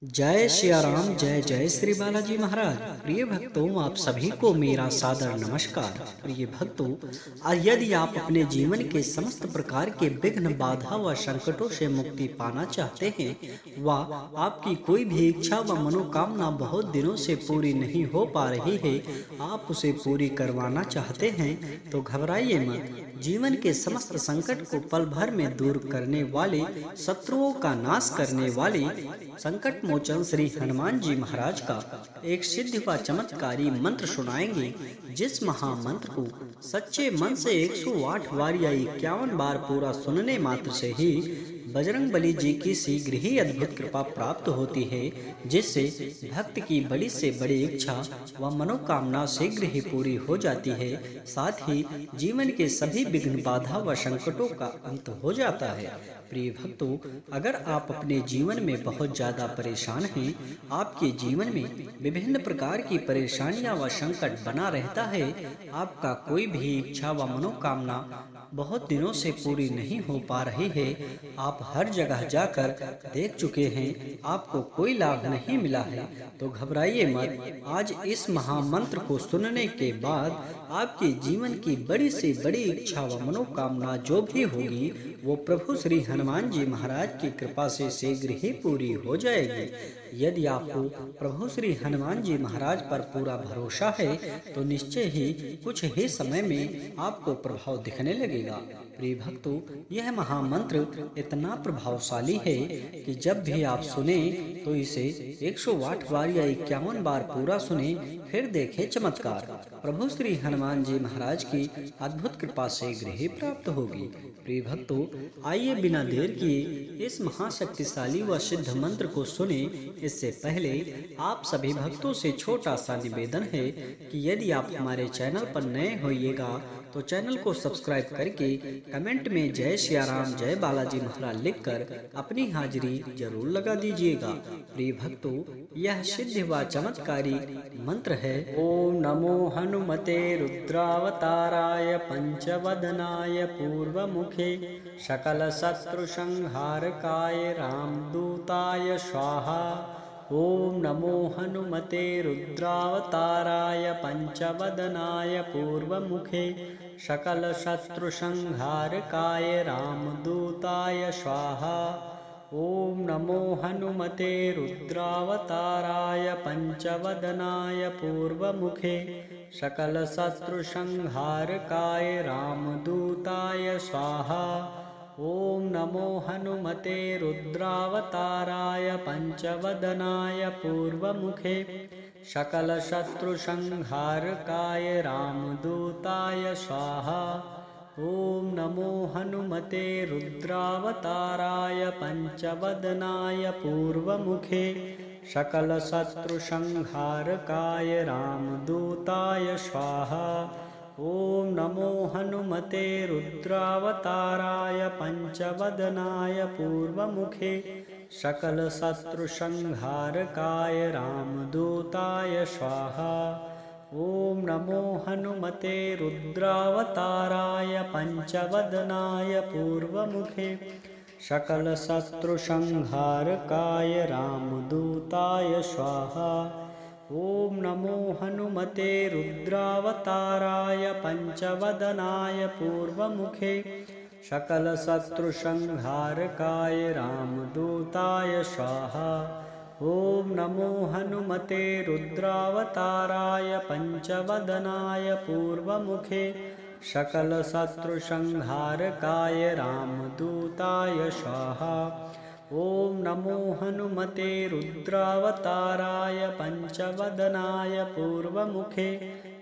जय सिया राम। जय जय श्री बालाजी महाराज। प्रिय भक्तों, आप सभी को मेरा सादर नमस्कार। प्रिय भक्तों, यदि आप अपने जीवन के समस्त प्रकार के विघ्न, बाधा व संकटों से मुक्ति पाना चाहते हैं व आपकी कोई भी इच्छा व मनोकामना बहुत दिनों से पूरी नहीं हो पा रही है, आप उसे पूरी करवाना चाहते हैं तो घबराइए मत। जीवन के समस्त संकट को पल भर में दूर करने वाले, शत्रुओं का नाश करने वाले संकट मोचन श्री हनुमान जी महाराज का एक सिद्ध व चमत्कारी मंत्र सुनाएंगे, जिस महामंत्र को सच्चे मन से 108 बार या 51 बार पूरा सुनने मात्र से ही बजरंग बली जी की शीघ्र ही अद्भुत कृपा प्राप्त होती है, जिससे भक्त की बड़ी से बड़ी इच्छा व मनोकामना शीघ्र ही पूरी हो जाती है। साथ ही जीवन के सभी विघ्न, बाधा व संकटों का अंत हो जाता है। प्रिय भक्तों, अगर आप अपने जीवन में बहुत ज्यादा परेशान हैं, आपके जीवन में विभिन्न प्रकार की परेशानियां व संकट बना रहता है, आपका कोई भी इच्छा व मनोकामना बहुत दिनों से पूरी नहीं हो पा रही है, आप हर जगह जाकर देख चुके हैं, आपको कोई लाभ नहीं मिला है, तो घबराइए मत। आज इस महामंत्र को सुनने के बाद आपके जीवन की बड़ी से बड़ी इच्छा व मनोकामना जो भी होगी, वो प्रभु श्री हनुमान जी महाराज की कृपा से शीघ्र ही पूरी हो जाएगी। यदि आपको प्रभु श्री हनुमान जी महाराज पर पूरा भरोसा है, तो निश्चय ही कुछ ही समय में आपको प्रभाव दिखने लगेगा। प्रिय भक्तों, यह महामंत्र इतना प्रभावशाली है कि जब भी आप सुने तो इसे 108 बार या 51 बार पूरा सुने, फिर देखे चमत्कार। प्रभु श्री हनुमान जी महाराज की अद्भुत कृपा शीघ्र ही प्राप्त होगी। प्रिय भक्तों, आइए बिना देर किए इस महाशक्तिशाली व सिद्ध मंत्र को सुने। इससे पहले आप सभी भक्तों से छोटा सा निवेदन है कि यदि आप हमारे चैनल पर नए होइएगा तो चैनल को सब्सक्राइब करके कमेंट में जय सिया राम, जय बालाजी महाराज लिखकर अपनी हाजिरी जरूर लगा दीजिएगा। प्रिय भक्तों, यह सिद्ध व चमत्कारी मंत्र है। ओम नमो हनुमते रुद्रावताराय पंचवदनाय पूर्वमुखे सकल शत्रु संहारकाय रामदूताय स्वाहा। ओम नमो हनुमते रुद्रावताराय पंचवदनाय पूर्वमुखे सकल शत्रु संहारकाय रामदूताय स्वाहा। ओम नमो हनुमते रुद्रावताराय पंचवदनाय पूर्वमुखे सकल शत्रु संहारकाय रामदूताय स्वाहा। ओम नमो हनुमते रुद्रावताराय पंचवदनाय पूर्वमुखे सकल शत्रु संहारकाय रामदूताय स्वाहा। ओम नमो हनुमते रुद्रावताराय पंचवदनाय पूर्वमुखे सकल शत्रु संहारकाय रामदूताय स्वाहा। ओम नमो हनुमते रुद्रावताराय पंचवदनाय पूर्वमुखे सकल शत्रु संहारकाय रामदूताय स्वाहा। ओम नमो हनुमते रुद्रावताराय पंचवदनाय पूर्वमुखे सकल शत्रु संहारकाय रामदूताय स्वाहा। ओम नमो हनुमते रुद्रावताराय पंचवदनाय पूर्वमुखे सकल शत्रु संहारकाय रामदूताय स्वाहा। ओम नमो हनुमते रुद्रावताराय पंचवदनाय पूर्वमुखे सकल शत्रु संहारकाय रामदूताय स्वाहा। ओम नमो हनुमते रुद्रावताराय पंचवदनाय पूर्वमुखे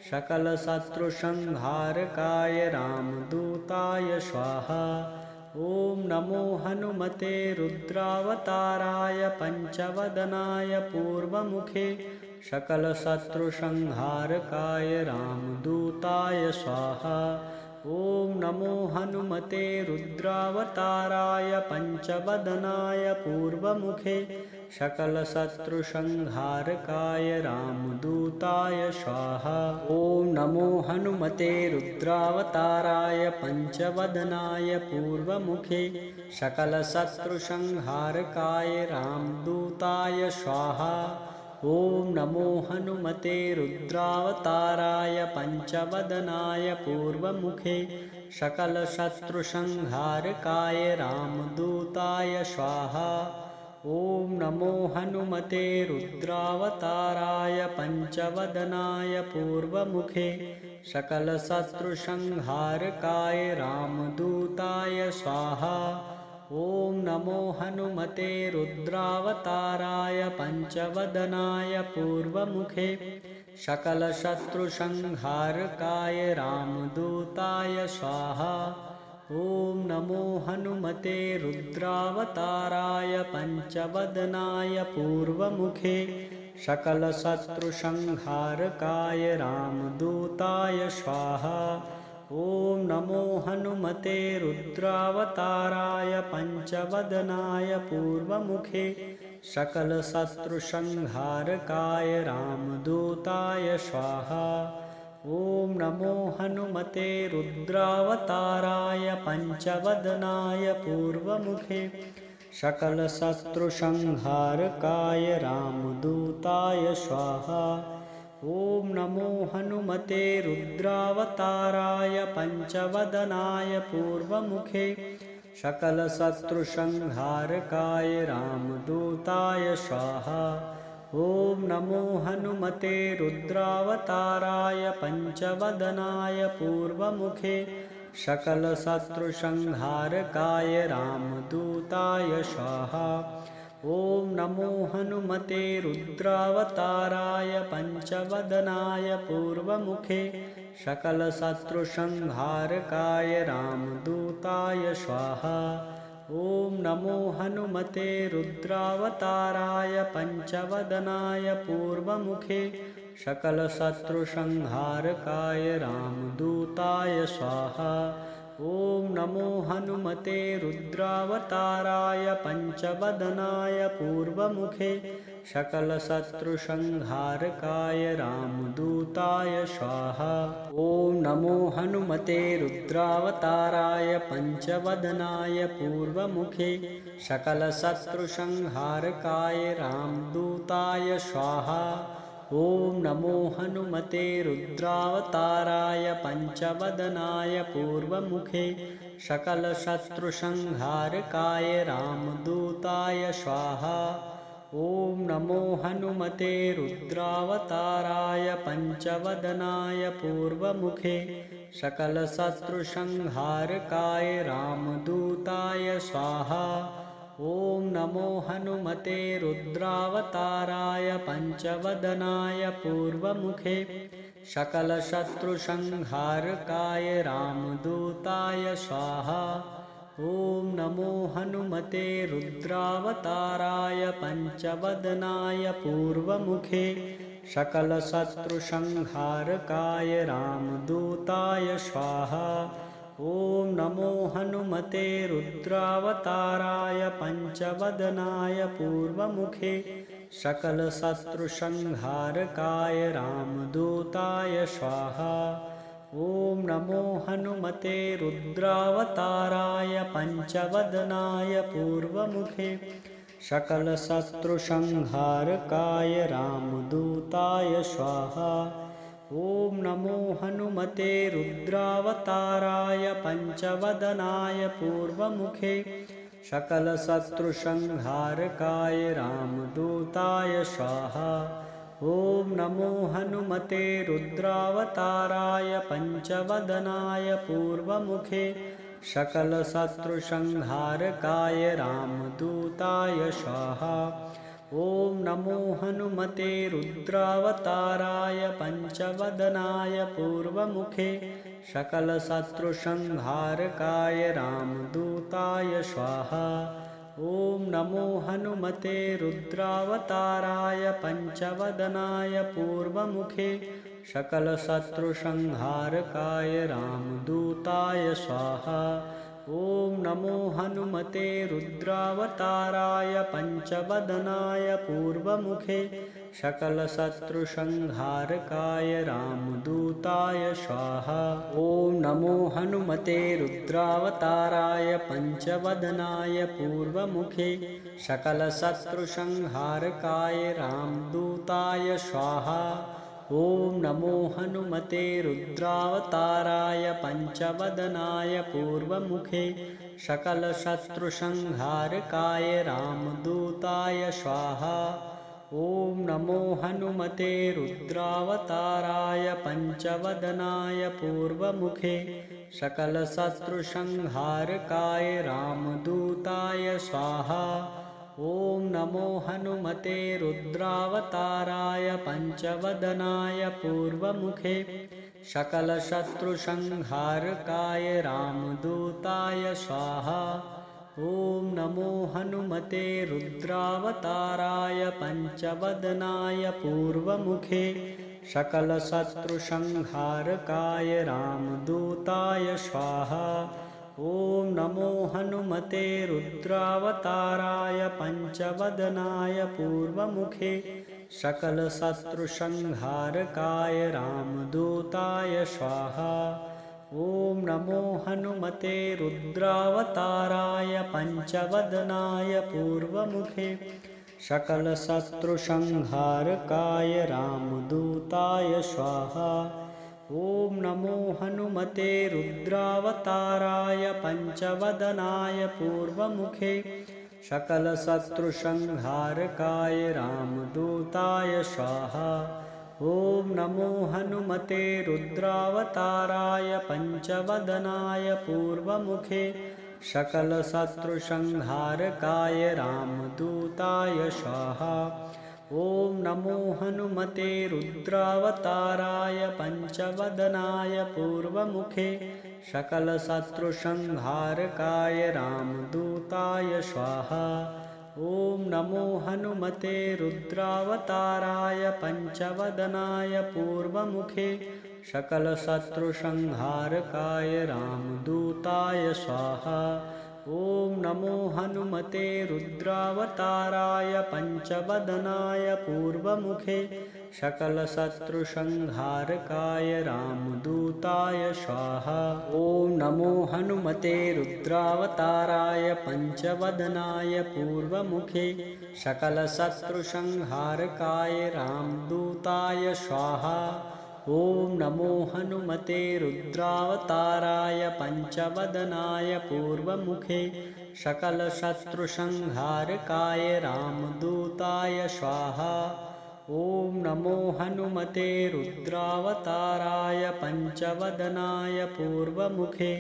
सकल शत्रु संहारकाय रामदूताय स्वाहा। ओम नमो हनुमते रुद्रावताराय पंचवदनाय पूर्वमुखे सकल शत्रु संहारकाय रामदूताय स्वाहा। ओम नमो हनुमते रुद्रावताराय पंचवदनाय पूर्वमुखे सकलशत्रुसंहारकाय रामदूताय स्वाहा। ॐ नमो हनुमते रुद्रावताराय पंचवदनाय पूर्वमुखे सकलशत्रुसंहारकाय रामदूताय स्वाहा। ॐ नमो हनुमते रुद्रावताराय पंचवदनाय पूर्वमुखे सकलशत्रुसंहारकाय रामदूताय स्वाहा। ॐ नमो हनुमते रुद्रावताराय पंचवदनाय पूर्वमुखे सकलशत्रुसंहारकाय रामदूताय स्वाहा। ॐ नमो हनुमते रुद्रावताराय पंचवदनाय पूर्वमुखे सकलशत्रुसंहारकाय रामदूताय स्वाहा। ॐ नमो हनुमते रुद्रावताराय पंचवदनाय पूर्वमुखे सकलशत्रुसंहारकाय रामदूताय स्वाहा। ॐ नमो हनुमते रुद्रावताराय पंचवदनाय पूर्वमुखे सकलशत्रुसंहारकाय रामदूताय स्वाहा। ॐ नमो हनुमते रुद्रावताराय पंचवदनाय पूर्वमुखे सकलशत्रुसंहारकाय रामदूताय स्वाहा। ॐ नमो हनुमते रुद्रावताराय पंचवदनाय पूर्वमुखे सकलशत्रुसंहारकाय रामदूताय स्वाहा। ॐ नमो हनुमते रुद्रावताराय पंचवदनाय पूर्वमुखे सकलशत्रुसंहारकाय रामदूताय स्वाहा। ॐ नमो हनुमते रुद्रावताराय पंचवदनाय पूर्वमुखे सकलशत्रुसंहारकाय रामदूताय स्वाहा। ॐ नमो हनुमते रुद्रावताराय पंचवदनाय पूर्वमुखे सकलशत्रुसंहारकाय रामदूताय स्वाहा। ॐ नमो हनुमते रुद्रावताराय पंचवदनाय पूर्वमुखे सकलशत्रुसंहारकाय रामदूताय स्वाहा। ॐ नमो हनुमते रुद्रावताराय पंचवदनाय पूर्वमुखे सकलशत्रुसंहारकाय रामदूताय स्वाहा। ॐ नमो हनुमते रुद्रावताराय पंचवदनाय पूर्वमुखे सकलशत्रुसंहारकाय रामदूताय स्वाहा। ॐ नमो हनुमते रुद्रावताराय पंचवदनाय पूर्वमुखे सकलशत्रुसंहारकाय रामदूताय स्वाहा। ॐ नमो हनुमते रुद्रावताराय पंचवदनाय पूर्वमुखे सकलशत्रुसंहारकाय रामदूताय स्वाहा। ॐ नमो हनुमते रुद्रावताराय पंचवदनाय पूर्वमुखे सकलशत्रुसंहारकाय रामदूताय स्वाहा। ॐ नमो हनुमते रुद्रावताराय पंचवदनाय पूर्वमुखे सकलशत्रुसंहारकाय रामदूताय स्वाहा। ॐ नमो हनुमते रुद्रावताराय पंचवदनाय पूर्वमुखे सकलशत्रुसंहारकाय रामदूताय स्वाहा। ॐ नमो हनुमते रुद्रावताराय पंचवदनाय पूर्वमुखे सकलशत्रुसंहारकाय रामदूताय स्वाहा। ॐ नमो हनुमते रुद्रावताराय पंचवदनाय पूर्वमुखे सकलशत्रुसंहारकाय रामदूताय स्वाहा। ॐ नमो हनुमते रुद्रावताराय पंचवदनाय पूर्वमुखे सकलशत्रुसंहारकाय रामदूताय स्वाहा। ॐ नमो हनुमते रुद्रावताराय पंचवदनाय पूर्वमुखे सकलशत्रुसंहारकाय रामदूताय स्वाहा। ॐ नमो हनुमते रुद्रावताराय पंचवदनाय पूर्वमुखे सकलशत्रुसंहारकाय रामदूताय स्वाहा। ॐ नमो हनुमते रुद्रावताराय पंचवदनाय पूर्वमुखे सकलशत्रुसंहारकाय रामदूताय स्वाहा। ॐ नमो हनुमते रुद्रावताराय पंचवदनाय पूर्वमुखे सकलशत्रुसंहारकाय रामदूताय स्वाहा। ॐ नमो हनुमते रुद्रावताराय पंचवदनाय पूर्वमुखे सकलशत्रुसंहारकाय रामदूताय स्वाहा। ॐ नमो हनुमते रुद्रावताराय पंचवदनाय पूर्वमुखे सकलशत्रुसंहारकाय रामदूताय स्वाहा। ॐ नमो हनुमते रुद्रावताराय पंचवदनाय पूर्वमुखे सकलशत्रुसंहारकाय रामदूताय स्वाहा। ॐ नमो हनुमते रुद्रावताराय पंचवदनाय पूर्वमुखे सकलशत्रुसंहारकाय रामदूताय स्वाहा। ॐ नमो हनुमते रुद्रावताराय पंचवदनाय पूर्वमुखे सकलशत्रुसंहारकाय रामदूताय स्वाहा। ॐ नमो हनुमते रुद्रावताराय पंचवदनाय पूर्वमुखे सकलशत्रुसंहारकाय रामदूताय स्वाहा। ॐ नमो हनुमते रुद्रावताराय पंचवदनाय पूर्वमुखे सकलशत्रुसंहारकाय रामदूताय स्वाहा। ॐ नमो हनुमते रुद्रावताराय पंचवदनाय पूर्वमुखे सकलशत्रुसंहारकाय रामदूताय स्वाहा। ॐ नमो हनुमते रुद्रावताराय पंचवदनाय पूर्वमुखे सकलशत्रुसंहारकाय रामदूताय स्वाहा। ॐ नमो हनुमते रुद्रावताराय पंचवदनाय पूर्वमुखे सकलशत्रुसंहारकाय रामदूताय स्वाहा। ॐ नमो हनुमते रुद्रावताराय पंचवदनाय पूर्वमुखे सकलशत्रुसंहारकाय रामदूताय स्वाहा। ॐ नमो हनुमते रुद्रावताराय पंचवदनाय पूर्वमुखे सकलशत्रुसंहारकाय रामदूताय स्वाहा। ॐ नमो हनुमते रुद्रावताराय पंचवदनाय पूर्वमुखे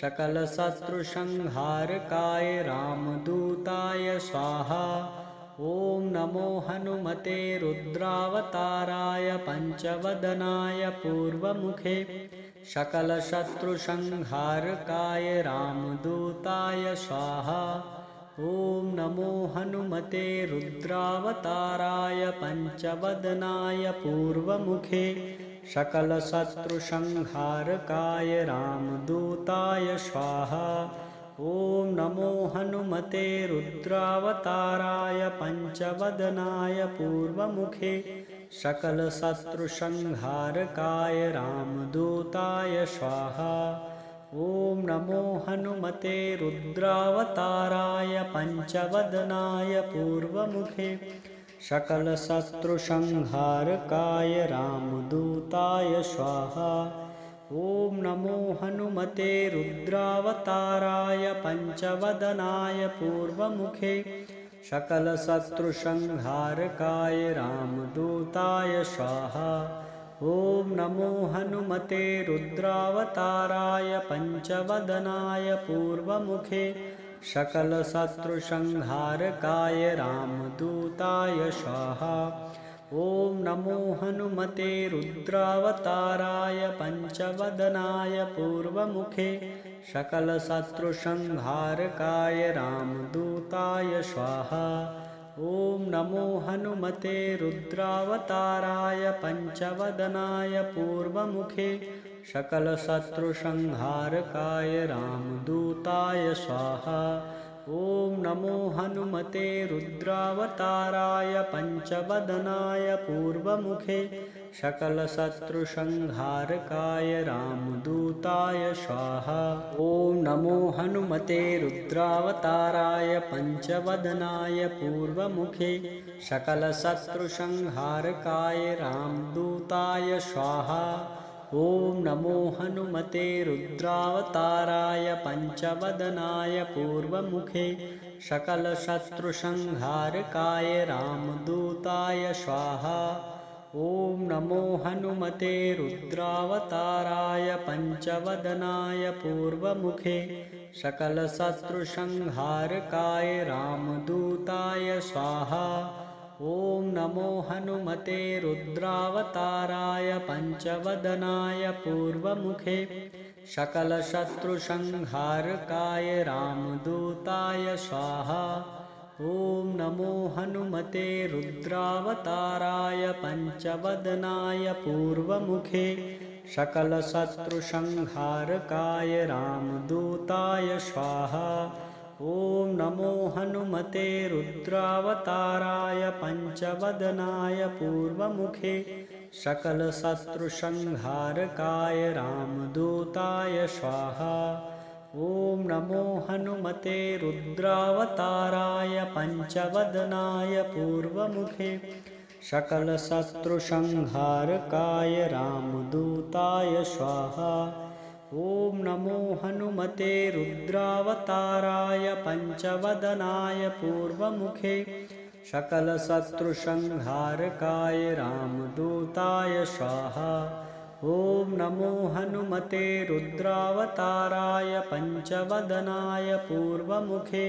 सकलशत्रुसंहारकाय रामदूताय स्वाहा। ॐ नमो हनुमते रुद्रावताराय पंचवदनाय पूर्वमुखे सकलशत्रुसंहारकाय रामदूताय स्वाहा। ॐ नमो हनुमते रुद्रावताराय पंचवदनाय पूर्वमुखे सकलशत्रुसंहारकाय रामदूताय स्वाहा। ॐ नमो हनुमते रुद्रावताराय पंचवदनाय पूर्वमुखे सकलशत्रुसंहारकाय रामदूताय स्वाहा। ॐ नमो हनुमते रुद्रावताराय पंचवदनाय पूर्वमुखे सकलशत्रुसंहारकाय रामदूताय स्वाहा। ॐ नमो हनुमते रुद्रावताराय पंचवदनाय पूर्वमुखे सकलशत्रुसंहारकाय रामदूताय स्वाहा। ॐ नमो हनुमते रुद्रावताराय पंचवदनाय पूर्वमुखे सकलशत्रुसंहारकाय रामदूताय स्वाहा। ॐ नमो हनुमते रुद्रावताराय पंचवदनाय पूर्वमुखे सकलशत्रुसंहारकाय रामदूताय स्वाहा। ॐ नमो हनुमते रुद्रावताराय पंचवदनाय पूर्वमुखे सकलशत्रुसंहारकाय रामदूताय स्वाहा। ॐ नमो हनुमते रुद्रावताराय पंचवदनाय पूर्वमुखे सकलशत्रुसंहारकाय रामदूताय स्वाहा। ॐ नमो हनुमते रुद्रावताराय पंचवदनाय पूर्वमुखे सकलशत्रुसंहारकाय रामदूताय स्वाहा। ॐ नमो हनुमते रुद्रावताराय पंचवदनाय पूर्वमुखे सकलशत्रुसंहारकाय रामदूताय स्वाहा। ॐ नमो हनुमते रुद्रावताराय पंचवदनाय पूर्वमुखे सकलशत्रुसंहारकाय रामदूताय स्वाहा। ॐ नमो हनुमते रुद्रावताराय पंचवदनाय पूर्वमुखे सकलशत्रुसंहारकाय रामदूताय स्वाहा। ॐ नमो हनुमते रुद्रावताराय पंचवदनाय पूर्वमुखे सकलशत्रुसंहारकाय रामदूताय स्वाहा। ॐ नमो हनुमते रुद्रावताराय पंचवदनाय पूर्वमुखे सकलशत्रुसंहारकाय रामदूताय स्वाहा। ॐ नमो हनुमते रुद्रावताराय पंचवदनाय पूर्वमुखे सकलशत्रुसंहारकाय रामदूताय स्वाहा। ॐ नमो हनुमते रुद्रावताराय पंचवदनाय पूर्वमुखे सकलशत्रुसंहारकाय रामदूताय स्वाहा। ॐ नमो हनुमते रुद्रावताराय पंचवदनाय पूर्वमुखे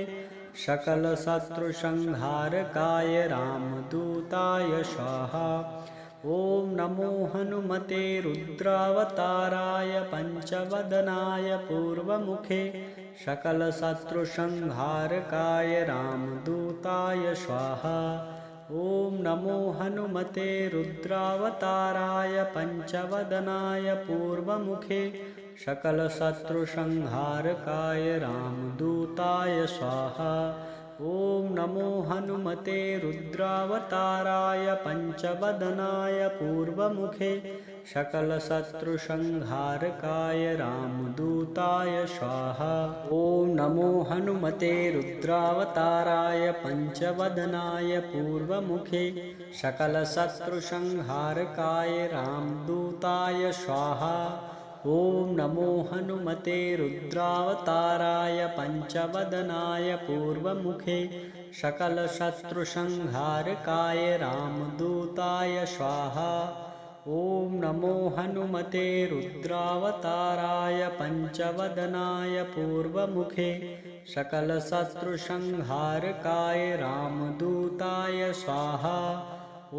सकलशत्रुसंहारकाय रामदूताय स्वाहा। ॐ नमो हनुमते रुद्रावताराय पंचवदनाय पूर्वमुखे सकलशत्रुसंहारकाय रामदूताय स्वाहा। ॐ नमो हनुमते रुद्रावताराय पंचवदनाय पूर्वमुखे सकलशत्रुसंहारकाय रामदूताय स्वाहा। ॐ नमो हनुमते रुद्रावताराय पंचवदनाय पूर्वमुखे सकलशत्रुसंहारकाय रामदूताय स्वाहा। ॐ नमो हनुमते रुद्रावताराय पंचवदनाय पूर्वमुखे सकलशत्रुसंहारकाय रामदूताय स्वाहा। ॐ नमो हनुमते रुद्रावताराय पंचवदनाय पूर्वमुखे सकलशत्रुसंहारकाय रामदूताय स्वाहा। ॐ नमो हनुमते रुद्रावताराय पंचवदनाय पूर्वमुखे सकलशत्रुसंहारकाय रामदूताय स्वाहा। ॐ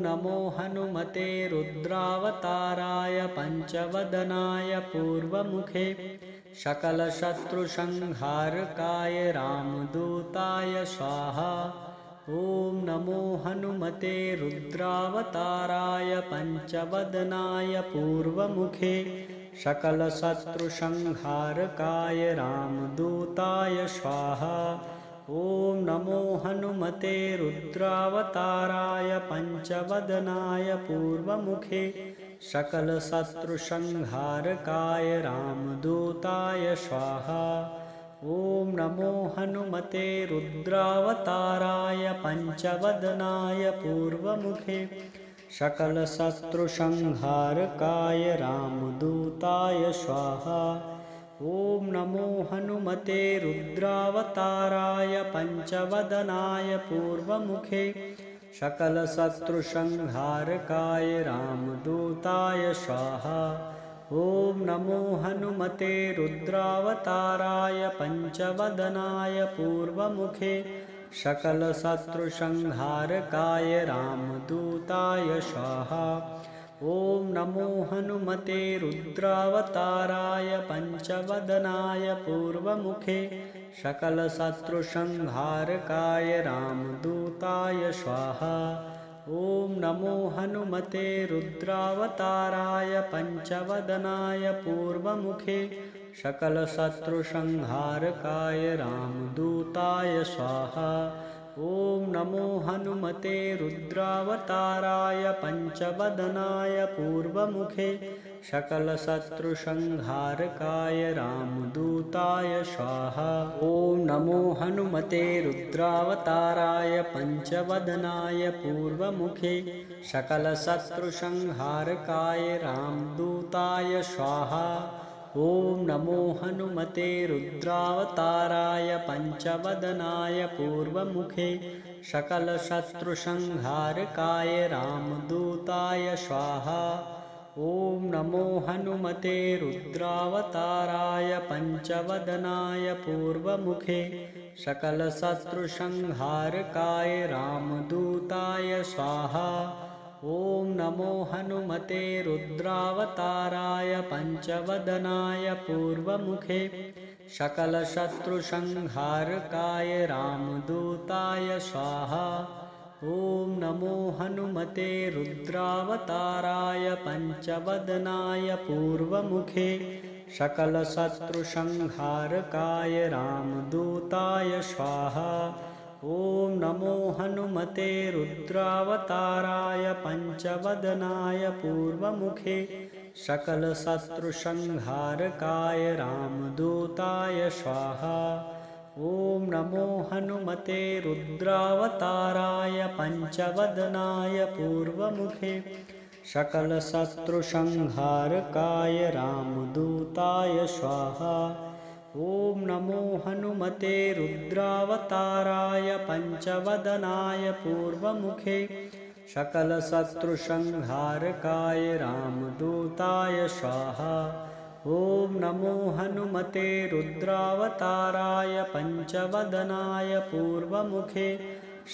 नमो हनुमते रुद्रावताराय पंचवदनाय पूर्वमुखे सकलशत्रुसंहारकाय रामदूताय स्वाहा। ॐ नमो हनुमते रुद्रावताराय पंचवदनाय पूर्वमुखे सकलशत्रुसंहारकाय रामदूताय स्वाहा। ॐ नमो हनुमते रुद्रावताराय पंचवदनाय पूर्वमुखे सकलशत्रुसंहारकाय रामदूताय स्वाहा। ॐ नमो हनुमते रुद्रावताराय पंचवदनाय पूर्वमुखे सकलशत्रुसंहारकाय रामदूताय स्वाहा। ॐ नमो हनुमते रुद्रावताराय पंचवदनाय पूर्वमुखे सकलशत्रुसंहारकाय रामदूताय स्वाहा। ॐ नमो हनुमते रुद्रावताराय पंचवदनाय पूर्वमुखे सकलशत्रुसंहारकाय रामदूताय स्वाहा। ॐ नमो हनुमते रुद्रावताराय पंचवदनाय पूर्वमुखे सकलशत्रुसंहारकाय रामदूताय स्वाहा। ॐ नमो हनुमते रुद्रावताराय पंचवदनाय पूर्वमुखे सकलशत्रुसंहारकाय रामदूताय स्वाहा। ॐ नमो हनुमते रुद्रावताराय पंचवदनाय पूर्वमुखे सकलशत्रुसंहारकाय रामदूताय स्वाहा। ॐ नमो हनुमते रुद्रावताराय पंचवदनाय पूर्वमुखे सकलशत्रुसंहारकाय रामदूताय स्वाहा। ॐ नमो हनुमते रुद्रावताराय पंचवदनाय पूर्वमुखे सकलशत्रुसंहारकाय रामदूताय स्वाहा। ॐ नमो हनुमते रुद्रावताराय पंचवदनाय पूर्वमुखे सकलशत्रुसंहारकाय रामदूताय स्वाहा। ॐ नमो हनुमते रुद्रावताराय पंचवदनाय पूर्वमुखे सकलशत्रुसंहारकाय रामदूताय स्वाहा। ॐ नमो हनुमते रुद्रावताराय पंचवदनाय पूर्वमुखे सकलशत्रुसंहारकाय रामदूताय स्वाहा। ॐ नमो हनुमते रुद्रावताराय पंचवदनाय पूर्वमुखे सकलशत्रुसंहारकाय रामदूताय स्वाहा। ॐ नमो हनुमते रुद्रावताराय पंचवदनाय पूर्वमुखे सकलशत्रुसंहारकाय रामदूताय स्वाहा। ॐ नमो हनुमते रुद्रावताराय पंचवदनाय पूर्वमुखे सकलशत्रुसंहारकाय रामदूताय स्वाहा। ॐ नमो हनुमते रुद्रावताराय पंचवदनाय पूर्वमुखे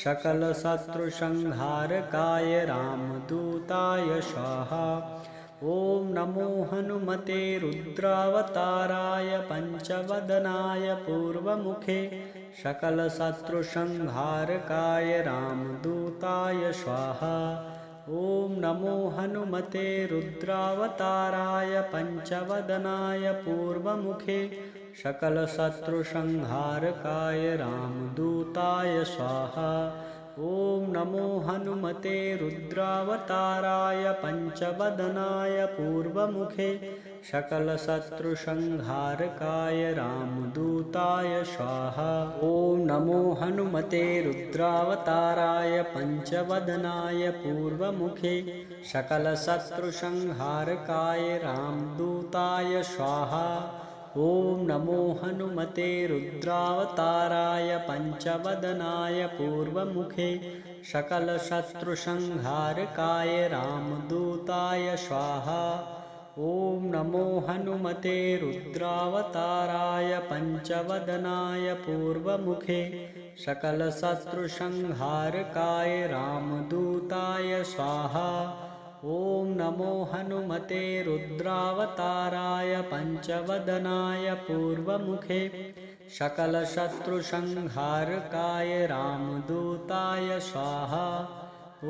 सकलशत्रुसंहारकाय रामदूताय स्वाहा। ॐ नमो हनुमते रुद्रावताराय पंचवदनाय पूर्वमुखे सकलशत्रुसंहारकाय रामदूताय स्वाहा। ॐ नमो हनुमते रुद्रावताराय पंचवदनाय पूर्वमुखे सकलशत्रुसंहारकाय रामदूताय स्वाहा। ॐ नमो हनुमते रुद्रावताराय पंचवदनाय पूर्वमुखे सकलशत्रुसंहारकाय रामदूताय स्वाहा। ॐ नमो हनुमते रुद्रावताराय पंचवदनाय पूर्वमुखे सकलशत्रुसंहारकाय रामदूताय स्वाहा। ॐ नमो हनुमते रुद्रावताराय पंचवदनाय पूर्वमुखे सकलशत्रुसंहारकाय रामदूताय स्वाहा। ॐ नमो हनुमते रुद्रावताराय पंचवदनाय पूर्वमुखे सकलशत्रुसंहारकाय रामदूताय स्वाहा। ॐ नमो हनुमते रुद्रावताराय पंचवदनाय पूर्वमुखे सकलशत्रुसंहारकाय रामदूताय स्वाहा। ॐ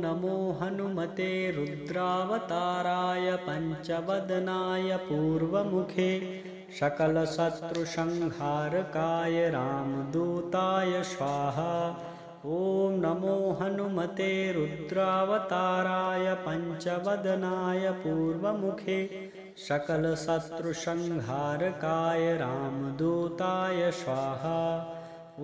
नमो हनुमते रुद्रावताराय पंचवदनाय पूर्वमुखे सकलशत्रुसंहारकाय रामदूताय स्वाहा। ॐ नमो हनुमते रुद्रावताराय पंचवदनाय पूर्वमुखे सकलशत्रुसंहारकाय रामदूताय स्वाहा। ॐ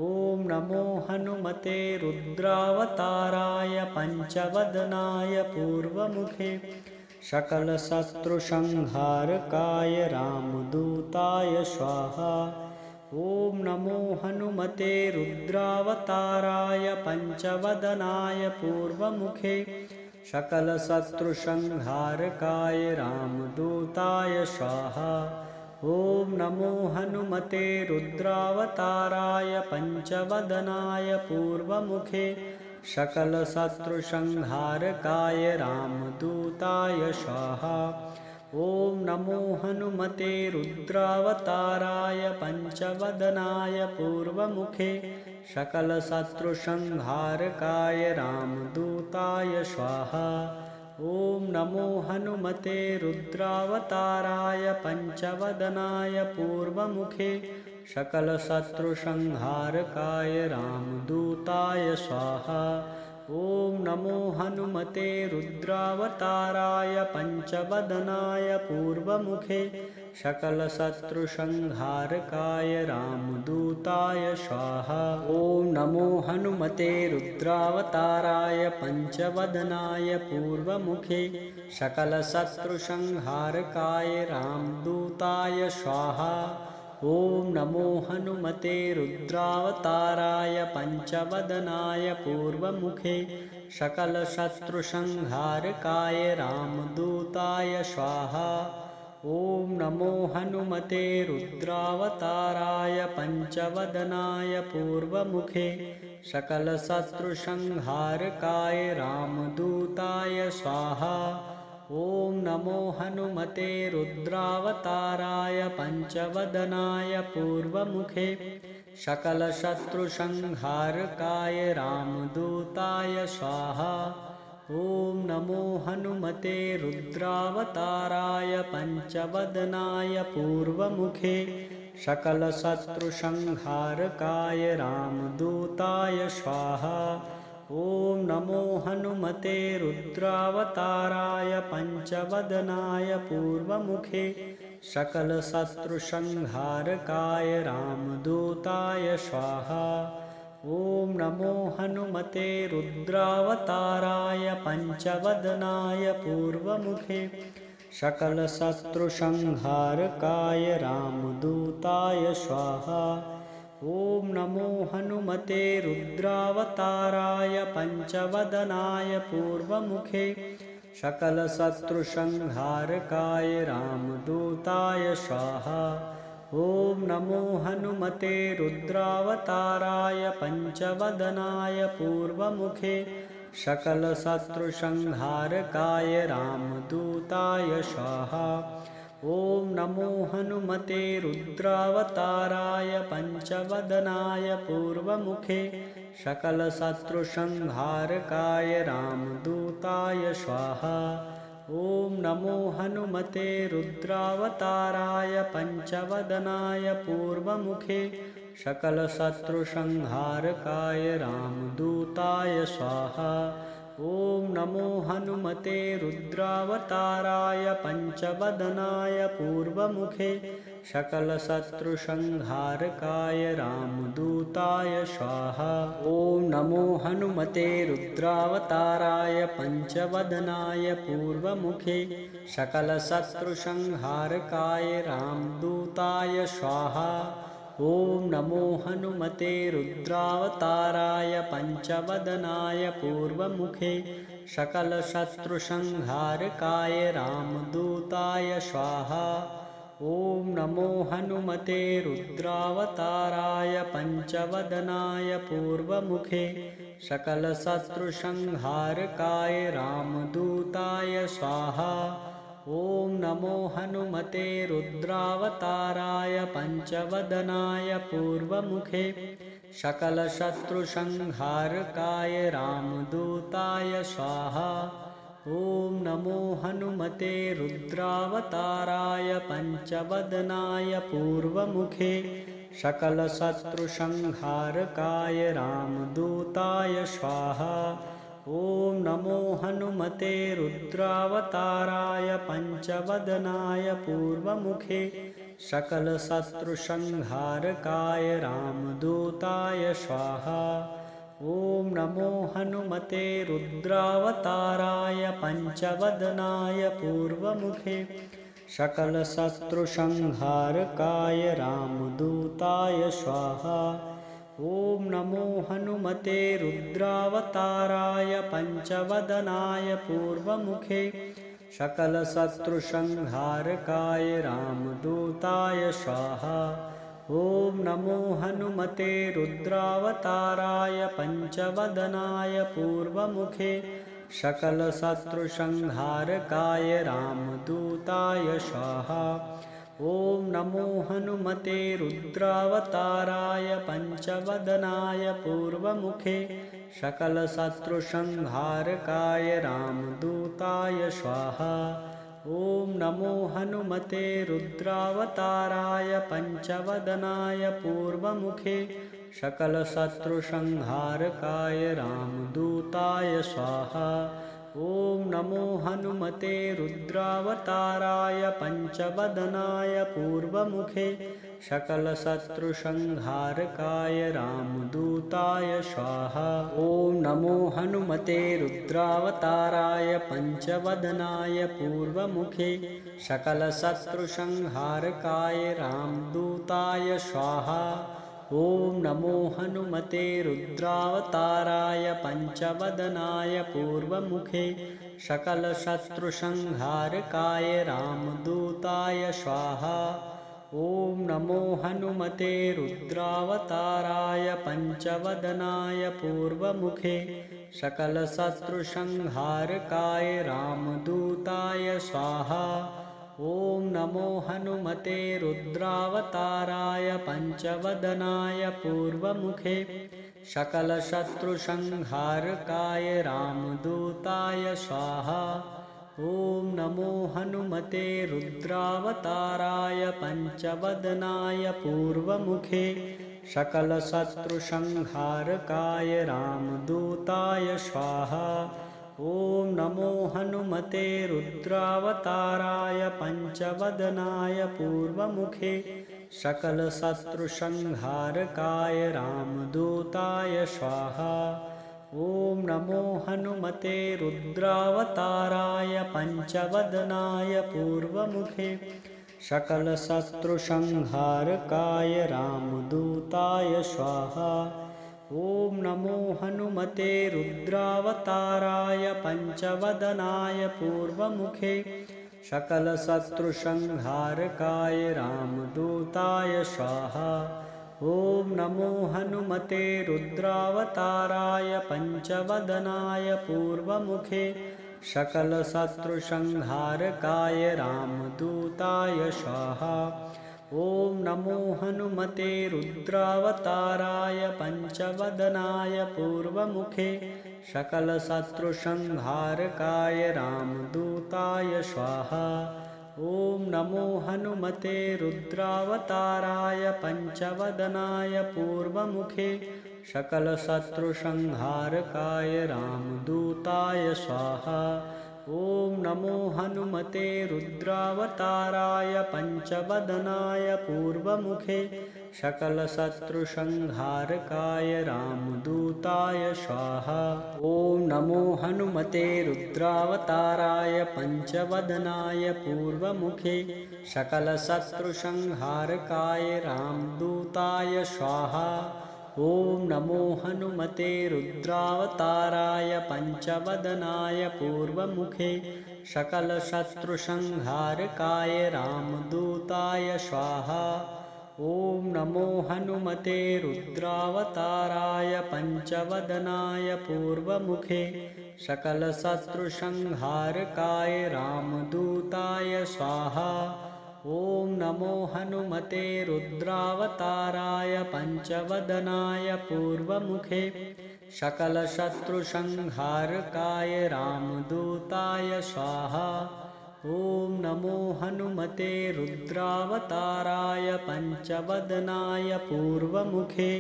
नमो हनुमते रुद्रावताराय पंचवदनाय पूर्वमुखे सकलशत्रुसंहारकाय रामदूताय स्वाहा। ॐ नमो हनुमते रुद्रावताराय पंचवदनाय पूर्वमुखे सकलशत्रुसंहारकाय रामदूताय स्वाहा। ॐ नमो हनुमते रुद्रावताराय पंचवदनाय पूर्वमुखे सकलशत्रुसंहारकाय रामदूताय स्वाहा। ॐ नमो हनुमते रुद्रावताराय पंचवदनाय पूर्वमुखे सकलशत्रुसंहारकाय रामदूताय दूताय स्वाहा। ॐ नमो हनुमते रुद्रावताराय पंचवदनाय पूर्वमुखे सकलशत्रुसंहारकाय रामदूताय स्वाहा। ॐ नमो हनुमते रुद्रावताराय पंचवदनाय पूर्वमुखे सकलशत्रुसंहारकाय रामदूताय स्वाहा। ॐ नमो हनुमते रुद्रावताराय पंचवदनाय पूर्वमुखे सकलशत्रुसंहारकाय रामदूताय स्वाहा। ॐ नमो हनुमते रुद्रावताराय पंचवदनाय पूर्वमुखे सकलशत्रुसंहारकाय रामदूताय स्वाहा। ॐ नमो हनुमते रुद्रावताराय पंचवदनाय पूर्वमुखे सकलशत्रुसंहारकाय रामदूताय स्वाहा। ॐ नमो हनुमते रुद्रावताराय पंचवदनाय पूर्वमुखे सकलशत्रुसंहारकाय रामदूताय स्वाहा। ॐ नमो हनुमते रुद्रावताराय पंचवदनाय पूर्वमुखे सकलशत्रुसंहारकाय रामदूताय स्वाहा। ॐ नमो हनुमते रुद्रावताराय पंचवदनाय पूर्वमुखे सकलशत्रुसंहारकाय रामदूताय स्वाहा। ॐ नमो हनुमते रुद्रावताराय पंचवदनाय पूर्वमुखे सकलशत्रुसंहारकाय रामदूताय स्वाहा। ॐ नमो हनुमते रुद्रावताराय पंचवदनाय पूर्वमुखे सकलशत्रुसंहारकाय रामदूताय स्वाहा। ॐ नमो हनुमते रुद्रावताराय पंचवदनाय पूर्वमुखे सकलशत्रुसंहारकाय रामदूताय स्वाहा। ॐ नमो हनुमते रुद्रावताराय पंचवदनाय पूर्वमुखे सकलशत्रुसंहारकाय रामदूताय स्वाहा। ॐ नमो हनुमते रुद्रावताराय पंचवदनाय पूर्वमुखे सकलशत्रुसंहारकाय रामदूताय स्वाहा। ॐ नमो हनुमते रुद्रावताराय पंचवदनाय पूर्वमुखे सकलशत्रुसंहारकाय रामदूताय स्वाहा। ॐ नमो हनुमते रुद्रावताराय पंचवदनाय पूर्वमुखे सकलशत्रुसंहारकाय रामदूताय स्वाहा। ॐ नमो हनुमते रुद्रावताराय पंचवदनाय पूर्वमुखे सकलशत्रुसंहारकाय रामदूताय स्वाहा। ॐ नमो हनुमते रुद्रावताराय पंचवदनाय पूर्वमुखे सकलशत्रुसंहारकाय रामदूताय स्वाहा। ॐ नमो हनुमते रुद्रावताराय पंचवदनाय पूर्वमुखे सकलशत्रुसंहारकाय रामदूताय स्वाहा। ॐ नमो हनुमते रुद्रावताराय पंचवदनाय पूर्वमुखे सकलशत्रुसंहारकाय रामदूताय स्वाहा। ॐ नमो हनुमते रुद्रावताराय पंचवदनाय पूर्वमुखे सकलशत्रुसंहारकाय रामदूताय स्वाहा। ॐ नमो हनुमते रुद्रावताराय पंचवदनाय पूर्वमुखे सकलशत्रुसंहारकाय रामदूताय स्वाहा। ॐ नमो हनुमते रुद्रावताराय पंचवदनाय पूर्वमुखे सकलशत्रुसंहारकाय रामदूताय स्वाहा। ॐ नमो हनुमते रुद्रावताराय पंचवदनाय पूर्वमुखे सकलशत्रुसंहारकाय रामदूताय स्वाहा। ॐ नमो हनुमते रुद्रावताराय पंचवदनाय पूर्वमुखे सकलशत्रुसंहारकाय रामदूताय स्वाहा। ॐ नमो हनुमते रुद्रावताराय पंचवदनाय पूर्वमुखे सकलशत्रुसंहारकाय रामदूताय स्वाहा। ॐ नमो हनुमते रुद्रावताराय पंचवदनाय पूर्वमुखे सकलशत्रुसंहारकाय रामदूताय स्वाहा। ॐ नमो हनुमते रुद्रावताराय पंचवदनाय पूर्वमुखे सकलशत्रुसंहारकाय रामदूताय स्वाहा। ॐ नमो हनुमते रुद्रावताराय पंचवदनाय पूर्वमुखे सकलशत्रुसंहारकाय रामदूताय स्वाहा। ॐ नमो हनुमते रुद्रावताराय पंचवदनाय पूर्वमुखे सकलशत्रुसंहारकाय रामदूताय स्वाहा। ॐ नमो हनुमते रुद्रावताराय पंचवदनाय पूर्वमुखे सकलशत्रुसंहारकाय रामदूताय स्वाहा। ॐ नमो हनुमते रुद्रावताराय पंचवदनाय पूर्वमुखे सकलशत्रुसंहारकाय रामदूताय स्वाहा। ॐ नमो हनुमते रुद्रावताराय पंचवदनाय पूर्वमुखे सकलशत्रुसंहारकाय रामदूताय स्वाहा। ॐ नमो हनुमते रुद्रावताराय पंचवदनाय पूर्वमुखे सकलशत्रुसंहारकाय रामदूताय स्वाहा। ॐ नमो हनुमते रुद्रावताराय पंचवदनाय पूर्वमुखे सकलशत्रुसंहारकाय रामदूताय स्वाहा। ॐ नमो हनुमते रुद्रावताराय पंचवदनाय पूर्वमुखे सकलशत्रुसंहारकाय रामदूताय स्वाहा। ॐ नमो हनुमते रुद्रावताराय पंचवदनाय पूर्वमुखे सकलशत्रुसंहारकाय रामदूताय स्वाहा। ॐ नमो हनुमते रुद्रावताराय पंचवदनाय पूर्वमुखे सकलशत्रुसंहारकाय रामदूताय स्वाहा। ॐ नमो हनुमते रुद्रावताराय पंचवदनाय पूर्वमुखे सकलशत्रुसंहारकाय रामदूताय स्वाहा। ॐ नमो हनुमते रुद्रावताराय पंचवदनाय पूर्वमुखे सकलशत्रुसंहारकाय रामदूताय स्वाहा। ॐ नमो हनुमते रुद्रावताराय पंचवदनाय पूर्वमुखे सकलशत्रुसंहारकाय रामदूताय स्वाहा। ॐ नमो हनुमते रुद्रावताराय पंचवदनाय पूर्वमुखे सकलशत्रुसंहारकाय रामदूताय स्वाहा। ॐ नमो हनुमते रुद्रावताराय पंचवदनाय पूर्वमुखे सकलशत्रुसंहारकाय रामदूताय स्वाहा। ॐ नमो हनुमते रुद्रावताराय पंचवदनाय पूर्वमुखे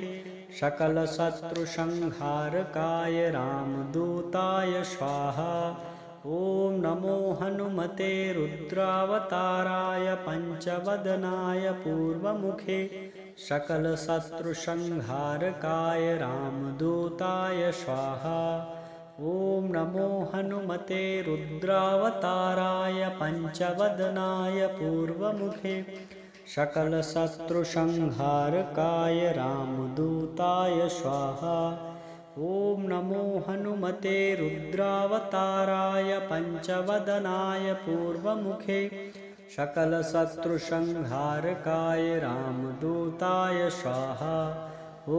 सकलशत्रुसंहारकाय रामदूताय स्वाहा। ॐ नमो हनुमते रुद्रावताराय पंचवदनाय पूर्वमुखे सकलशत्रुसंहारकाय रामदूताय स्वाहा। ॐ नमो हनुमते रुद्रावताराय पंचवदनाय पूर्वमुखे सकलशत्रुसंहारकाय रामदूताय स्वाहा। ॐ नमो हनुमते रुद्रावताराय पंचवदनाय पूर्वमुखे सकलशत्रुसंहारकाय रामदूताय स्वाहा। ॐ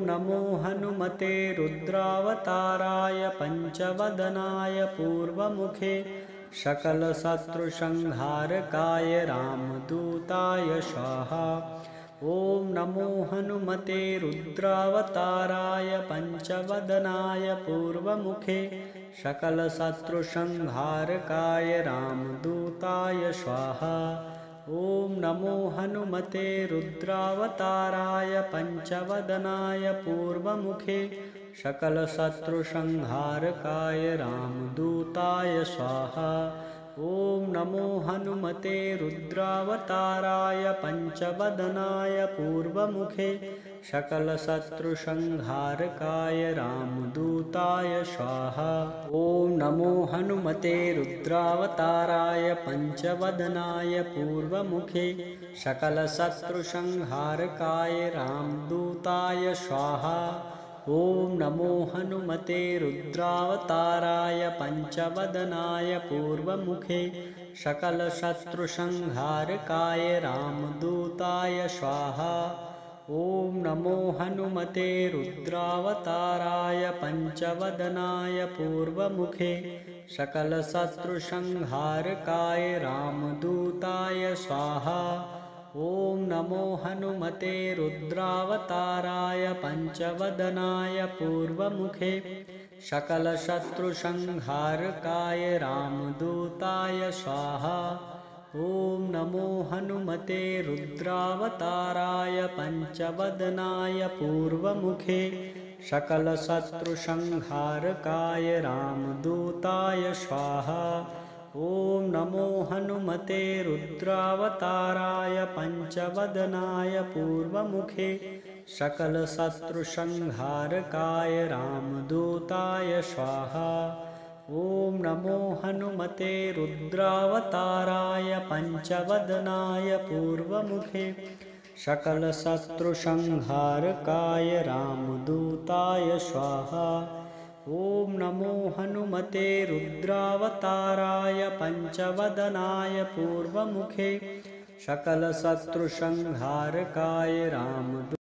नमो हनुमते रुद्रावताराय पंचवदनाय पूर्वमुखे सकलशत्रुसंहारकाय रामदूताय स्वाहा। ॐ नमो हनुमते रुद्रावताराय पञ्चवदनाय पूर्वमुखे सकलशत्रुसंहारकाय रामदूताय स्वाहा। ॐ नमो हनुमते रुद्रावताराय पञ्चवदनाय पूर्वमुखे सकलशत्रुसंहारकाय रामदूताय स्वाहा। ॐ नमो हनुमते रुद्रावताराय पञ्चवदनाय पूर्वमुखे सकलशत्रुसंहारकाय रामदूताय स्वाहा। ॐ नमो हनुमते रुद्रावताराय पञ्चवदनाय पूर्वमुखे सकलशत्रुसंहारकाय रामदूताय स्वाहा। ॐ नमो हनुमते रुद्रावताराय पञ्चवदनाय पूर्वमुखे सकलशत्रुसंहारकाय रामदूताय स्वाहा। ॐ नमो हनुमते रुद्रावताराय पञ्चवदनाय पूर्वमुखे सकलशत्रुसंहारकाय रामदूताय स्वाहा। ॐ नमो हनुमते रुद्रावताराय पञ्चवदनाय पूर्वमुखे सकलशत्रुसंहारकाय रामदूताय स्वाहा। ॐ नमो हनुमते रुद्रावताराय पञ्चवदनाय पूर्वमुखे सकलशत्रुसंहारकाय रामदूताय स्वाहा। ॐ नमो हनुमते रुद्रावताराय पञ्चवदनाय पूर्वमुखे सकलशत्रुसंहारकाय रामदूताय स्वाहा। ॐ नमो हनुमते रुद्रावताराय पञ्चवदनाय पूर्वमुखे सकलशत्रुसंहारकाय रामदूताय स्वाहा। ॐ नमो हनुमते रुद्रावताराय पञ्चवदनाय पूर्वमुखे सकलशत्रुसंहारकाय रामदूताय